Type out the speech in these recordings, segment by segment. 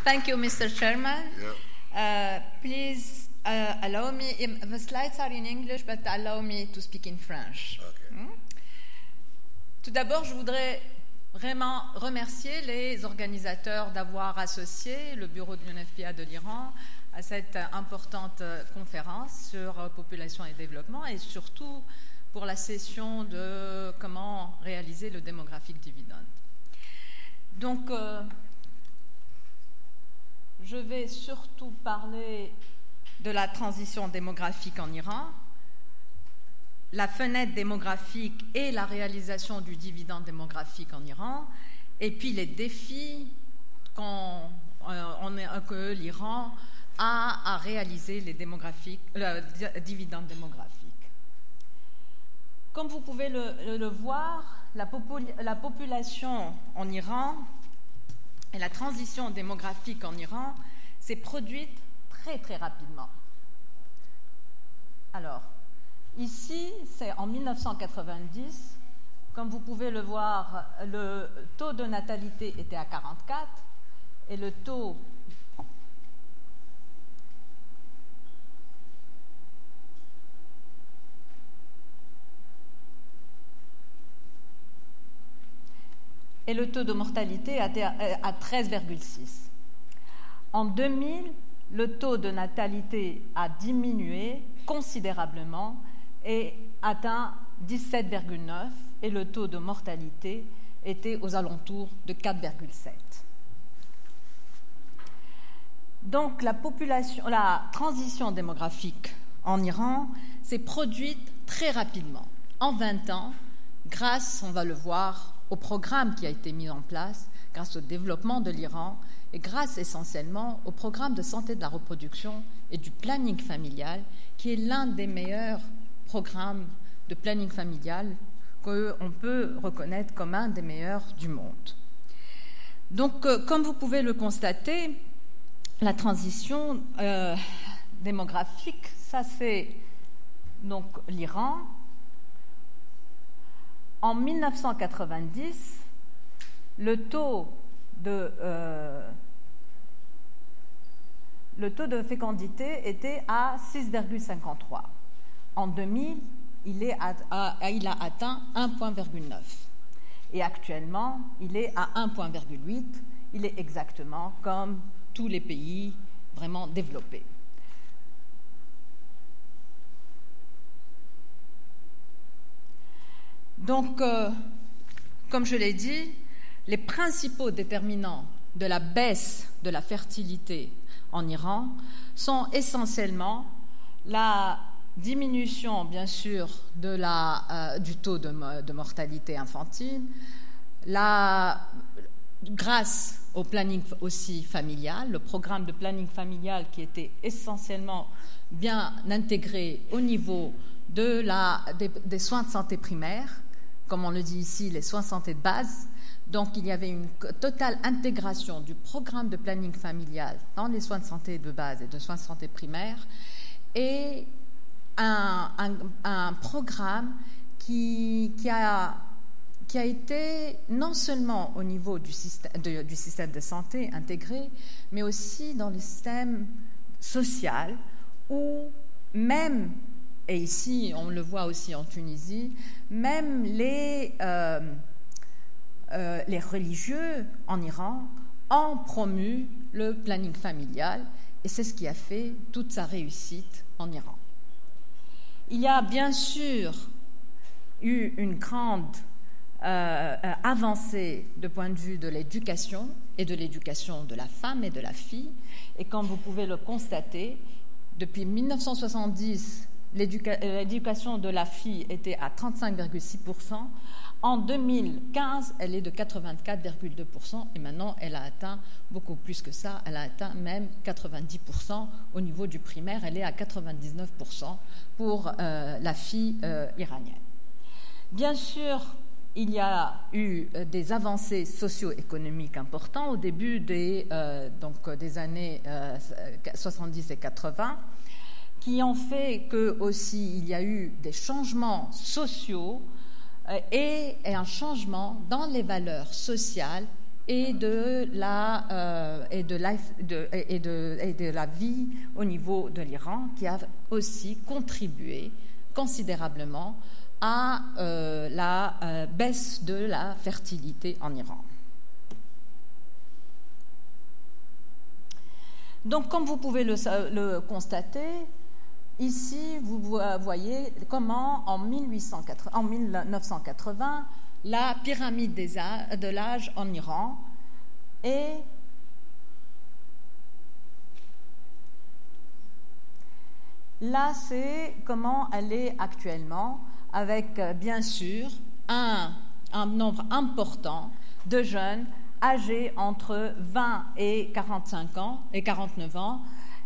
Thank you, Mr. Chairman. Yeah. Please allow me, the slides are in English, but allow me to speak in French. Okay. Tout d'abord, je voudrais vraiment remercier les organisateurs d'avoir associé le bureau de l'UNFPA de l'Iran à cette importante conférence sur population et développement, et surtout pour la session de comment réaliser le demographic dividend. Donc, je vais surtout parler de la transition démographique en Iran, la fenêtre démographique et la réalisation du dividende démographique en Iran, et puis les défis que l'Iran a à réaliser le dividende démographique. Comme vous pouvez le voir, la population en Iran et la transition démographique en Iran s'est produite très très rapidement. Alors, ici, c'est en 1990. Comme vous pouvez le voir, le taux de natalité était à 44 et le taux de mortalité était à 13,6. En 2000, le taux de natalité a diminué considérablement et atteint 17,9 et le taux de mortalité était aux alentours de 4,7. Donc la transition démographique en Iran s'est produite très rapidement, en 20 ans, grâce, on va le voir, au programme qui a été mis en place, grâce au développement de l'Iran et grâce essentiellement au programme de santé de la reproduction et du planning familial, qui est l'un des meilleurs programmes de planning familial qu'on peut reconnaître comme un des meilleurs du monde. Donc, comme vous pouvez le constater, la transition démographique, ça c'est donc l'Iran. En 1990, le taux de fécondité était à 6,53. En 2000, il a atteint 1,9. Et actuellement, il est à 1,8. Il est exactement comme tous les pays vraiment développés. Donc, comme je l'ai dit, les principaux déterminants de la baisse de la fertilité en Iran sont essentiellement la diminution, bien sûr, du taux de mortalité infantile, grâce au planning aussi familial, le programme de planning familial qui était essentiellement bien intégré au niveau des soins de santé primaires, comme on le dit ici, les soins de santé de base. Donc, il y avait une totale intégration du programme de planning familial dans les soins de santé de base et de soins de santé primaires et un programme qui a été non seulement au niveau du système de santé intégré, mais aussi dans le système social où même, et ici on le voit aussi en Tunisie, même les religieux en Iran ont promu le planning familial et c'est ce qui a fait toute sa réussite en Iran. Il y a bien sûr eu une grande avancée de point de vue de l'éducation et de l'éducation de la femme et de la fille, et comme vous pouvez le constater, depuis 1970, l'éducation de la fille était à 35,6%. En 2015, elle est de 84,2% et maintenant, elle a atteint beaucoup plus que ça. Elle a atteint même 90% au niveau du primaire. Elle est à 99% pour la fille iranienne. Bien sûr, il y a eu des avancées socio-économiques importantes au début des années 70 et 80 qui ont fait que aussi il y a eu des changements sociaux et un changement dans les valeurs sociales et de la vie au niveau de l'Iran, qui a aussi contribué considérablement à la baisse de la fertilité en Iran. Donc, comme vous pouvez le constater, ici, vous voyez comment, en 1980, la pyramide de l'âge en Iran est là, c'est comment elle est actuellement, avec bien sûr un nombre important de jeunes âgés entre 20 et 45 ans et 49 ans,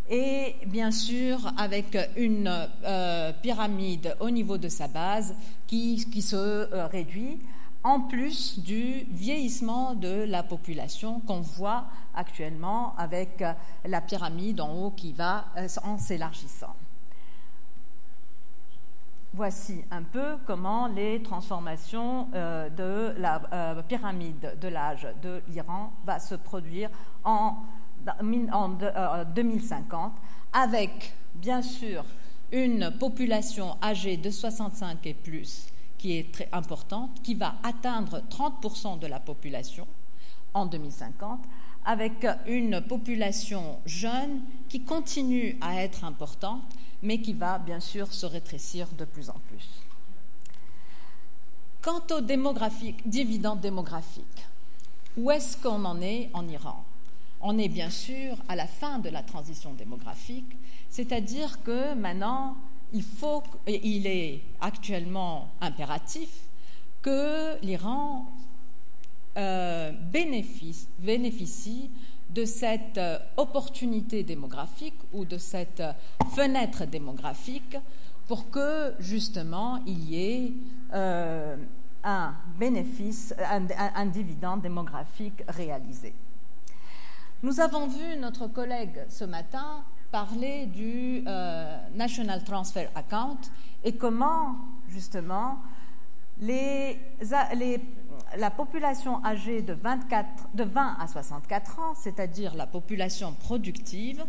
et bien sûr avec une pyramide au niveau de sa base qui se réduit, en plus du vieillissement de la population qu'on voit actuellement avec la pyramide en haut qui va en s'élargissant. Voici un peu comment les transformations de la pyramide de l'âge de l'Iran va se produire en 2050, avec bien sûr une population âgée de 65 et plus qui est très importante, qui va atteindre 30% de la population en 2050, avec une population jeune qui continue à être importante, mais qui va bien sûr se rétrécir de plus en plus. Quant aux dividendes démographiques, où est-ce qu'on en est en Iran? On est bien sûr à la fin de la transition démographique, c'est-à-dire que maintenant, il est actuellement impératif que l'Iran bénéficie de cette opportunité démographique ou de cette fenêtre démographique pour que justement il y ait un bénéfice, un dividende démographique réalisé. Nous avons vu notre collègue ce matin parler du National Transfer Account et comment justement la population âgée de 20 à 64 ans, c'est-à-dire la population productive,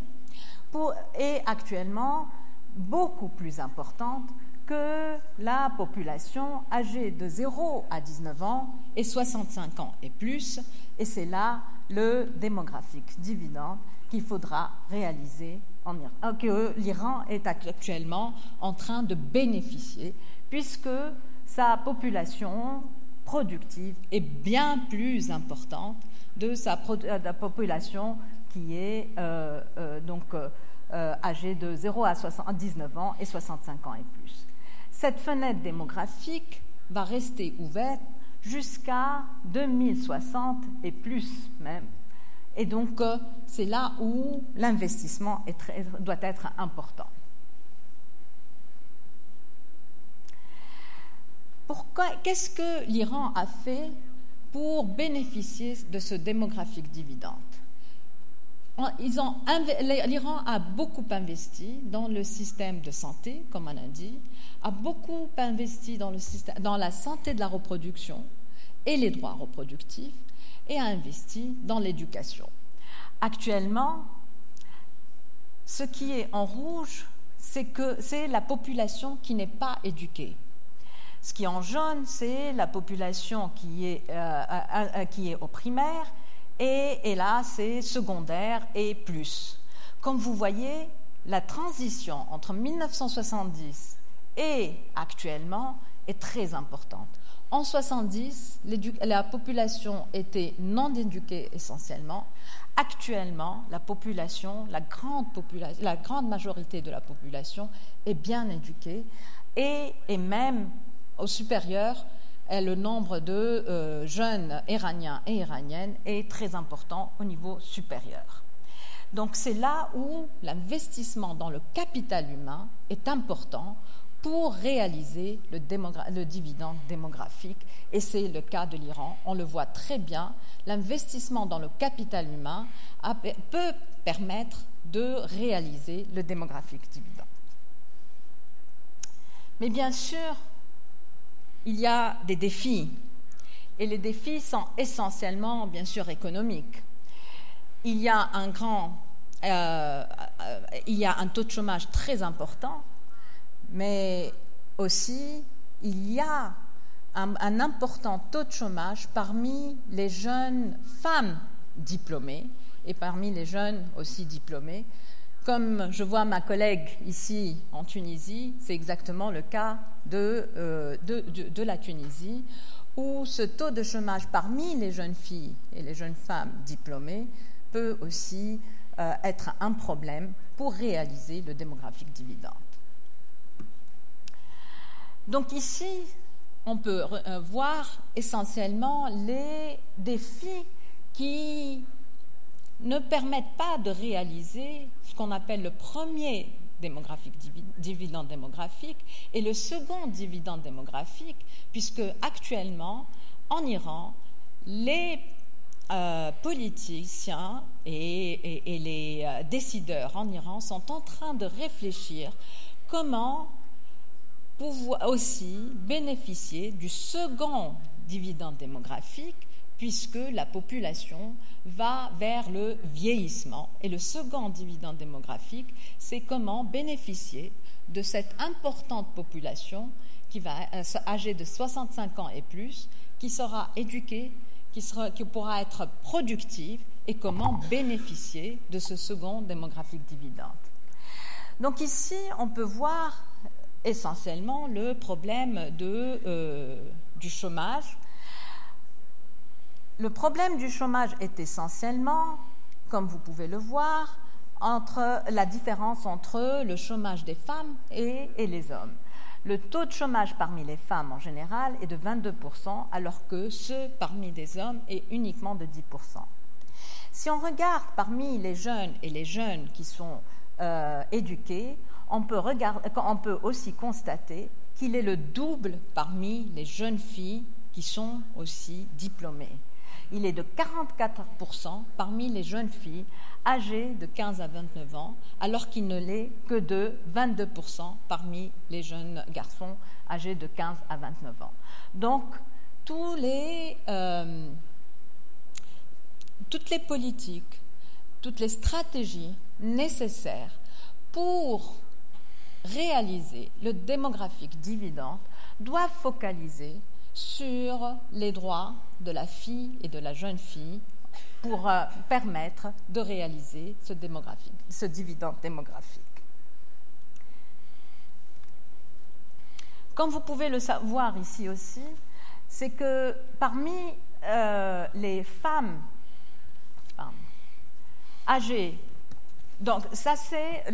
est actuellement beaucoup plus importante que la population âgée de 0 à 19 ans et 65 ans et plus. Et c'est là le démographique dividende qu'il faudra réaliser en Iran, que l'Iran est actuellement en train de bénéficier, puisque sa population productive est bien plus importante de la population qui est âgée de 0 à 19 ans et 65 ans et plus. Cette fenêtre démographique va rester ouverte jusqu'à 2060 et plus même. Et donc, c'est là où l'investissement doit être important. Qu'est-ce que l'Iran a fait pour bénéficier de ce démographique dividende? L'Iran a beaucoup investi dans le système de santé, comme on a dit, a beaucoup investi dans la santé de la reproduction et les droits reproductifs, et a investi dans l'éducation. Actuellement, ce qui est en rouge, c'est la population qui n'est pas éduquée. Ce qui est en jaune, c'est la population qui est au primaire, et là, c'est secondaire et plus. Comme vous voyez, la transition entre 1970 et actuellement est très importante. En 1970, la population était non éduquée essentiellement. Actuellement, la grande majorité de la population est bien éduquée et même au supérieur, le nombre de jeunes iraniens et iraniennes est très important au niveau supérieur. Donc c'est là où l'investissement dans le capital humain est important pour réaliser le dividende démographique, et c'est le cas de l'Iran. On le voit très bien, l'investissement dans le capital humain peut permettre de réaliser le démographique dividende. Mais bien sûr, il y a des défis. et les défis sont essentiellement, bien sûr, économiques. Il y a un taux de chômage très important, mais aussi il y a un important taux de chômage parmi les jeunes femmes diplômées et parmi les jeunes aussi diplômés. Comme je vois ma collègue ici en Tunisie, c'est exactement le cas de la Tunisie, où ce taux de chômage parmi les jeunes filles et les jeunes femmes diplômées peut aussi être un problème pour réaliser le démographique dividende. Donc ici, on peut voir essentiellement les défis qui ne permettent pas de réaliser ce qu'on appelle le premier dividende démographique et le second dividende démographique, puisque actuellement, en Iran, les politiciens et les décideurs en Iran sont en train de réfléchir comment pouvoir aussi bénéficier du second dividende démographique, puisque la population va vers le vieillissement. Et le second dividende démographique, c'est comment bénéficier de cette importante population qui va âgée de 65 ans et plus, qui sera éduquée, qui pourra être productive, et comment bénéficier de ce second démographique dividende. Donc ici, on peut voir essentiellement le problème du chômage. Le problème du chômage est essentiellement, comme vous pouvez le voir, entre la différence entre le chômage des femmes et les hommes. Le taux de chômage parmi les femmes en général est de 22%, alors que ceux parmi les hommes est uniquement de 10%. Si on regarde parmi les jeunes et les jeunes qui sont éduqués, on peut aussi constater qu'il est le double parmi les jeunes filles qui sont aussi diplômées. Il est de 44% parmi les jeunes filles âgées de 15 à 29 ans, alors qu'il ne l'est que de 22% parmi les jeunes garçons âgés de 15 à 29 ans. Donc, toutes les politiques, toutes les stratégies nécessaires pour réaliser le démographique dividende doivent focaliser sur les droits de la fille et de la jeune fille pour permettre de réaliser ce dividende démographique. Comme vous pouvez le savoir ici aussi, c'est que parmi les femmes âgées, donc ça c'est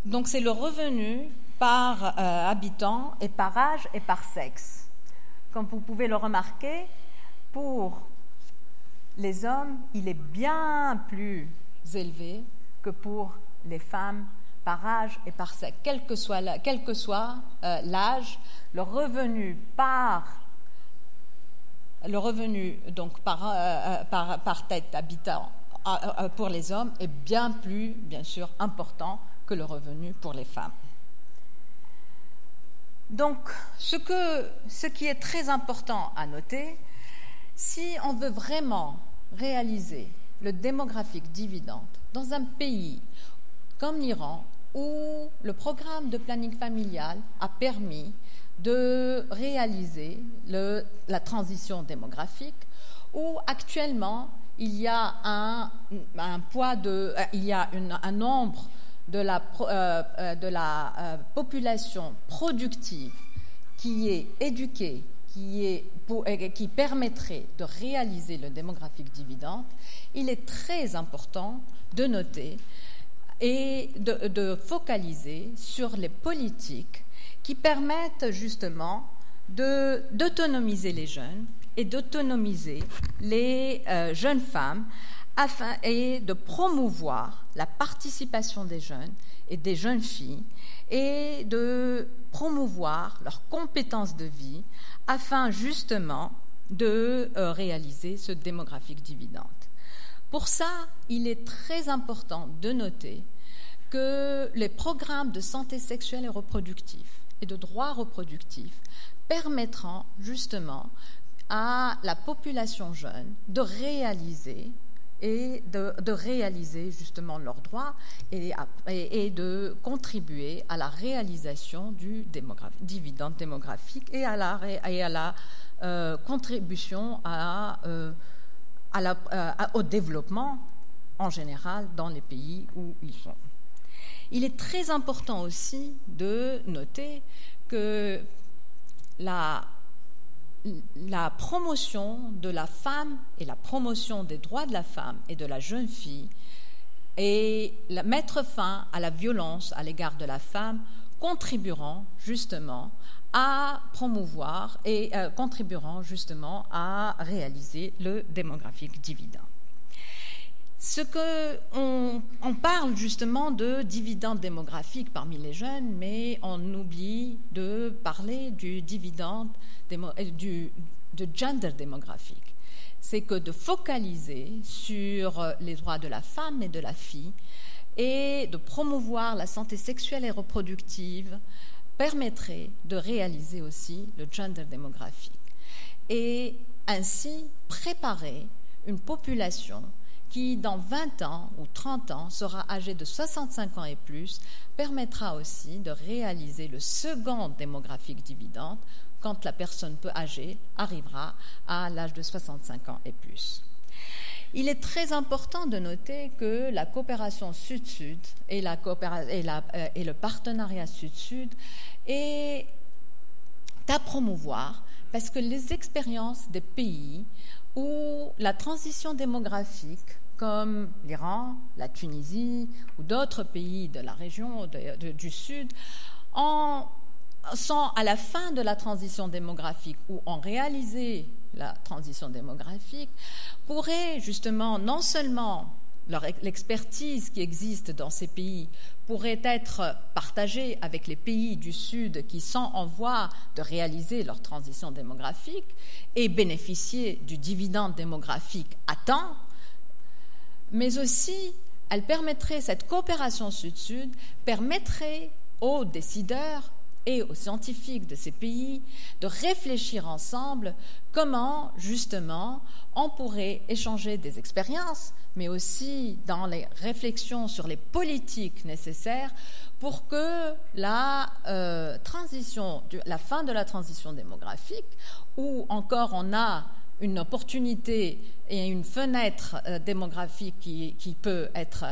donc c'est le revenu par habitant et par âge et par sexe. Comme vous pouvez le remarquer, pour les hommes, il est bien plus élevé que pour les femmes par âge et par sexe. Quel que soit l'âge, le revenu donc par tête habitant pour les hommes est bien plus, bien sûr, important que le revenu pour les femmes. Donc, ce qui est très important à noter, si on veut vraiment réaliser le démographique dividende dans un pays comme l'Iran, où le programme de planning familial a permis de réaliser la transition démographique, où actuellement il y a un nombre de la population productive qui est éduquée, qui permettrait de réaliser le démographique dividende, il est très important de noter et de focaliser sur les politiques qui permettent justement d'autonomiser les jeunes et d'autonomiser les jeunes femmes et de promouvoir la participation des jeunes et des jeunes filles et de promouvoir leurs compétences de vie afin justement de réaliser ce démographique dividende. Pour ça, il est très important de noter que les programmes de santé sexuelle et reproductive et de droits reproductifs permettront justement à la population jeune de réaliser justement leurs droits et de contribuer à la réalisation du dividende démographique et à la contribution au développement en général dans les pays où ils sont. Il est très important aussi de noter que la promotion de la femme et la promotion des droits de la femme et de la jeune fille et mettre fin à la violence à l'égard de la femme contribueront justement à promouvoir et contribueront justement à réaliser le démographique dividende. On parle justement de dividende démographique parmi les jeunes, mais on oublie de parler du dividende de gender démographique. C'est que de focaliser sur les droits de la femme et de la fille et de promouvoir la santé sexuelle et reproductive permettrait de réaliser aussi le gender démographique et ainsi préparer une population qui, dans 20 ans ou 30 ans, sera âgée de 65 ans et plus, permettra aussi de réaliser le second démographique dividende quand la personne peu âgée arrivera à l'âge de 65 ans et plus. Il est très important de noter que la coopération Sud-Sud et le partenariat Sud-Sud est à promouvoir parce que les expériences des pays où la transition démographique, comme l'Iran, la Tunisie ou d'autres pays de la région du Sud, sont à la fin de la transition démographique ou ont réalisé la transition démographique, pourraient justement non seulement l'expertise qui existe dans ces pays pourrait être partagée avec les pays du Sud qui sont en voie de réaliser leur transition démographique et bénéficier du dividende démographique à temps, mais aussi cette coopération Sud-Sud permettrait aux décideurs et aux scientifiques de ces pays de réfléchir ensemble comment, justement, on pourrait échanger des expériences, mais aussi dans les réflexions sur les politiques nécessaires pour que la fin de la transition démographique, où encore on a une opportunité et une fenêtre démographique qui peut être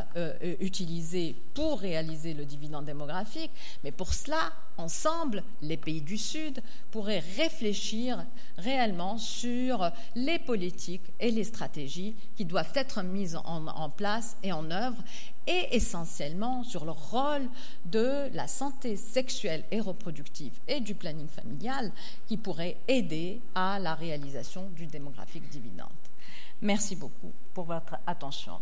utilisée pour réaliser le dividende démographique, mais pour cela, ensemble, les pays du Sud pourraient réfléchir réellement sur les politiques et les stratégies qui doivent être mises en place et en œuvre, et essentiellement sur le rôle de la santé sexuelle et reproductive et du planning familial qui pourrait aider à la réalisation du démographique dividende. Merci beaucoup pour votre attention.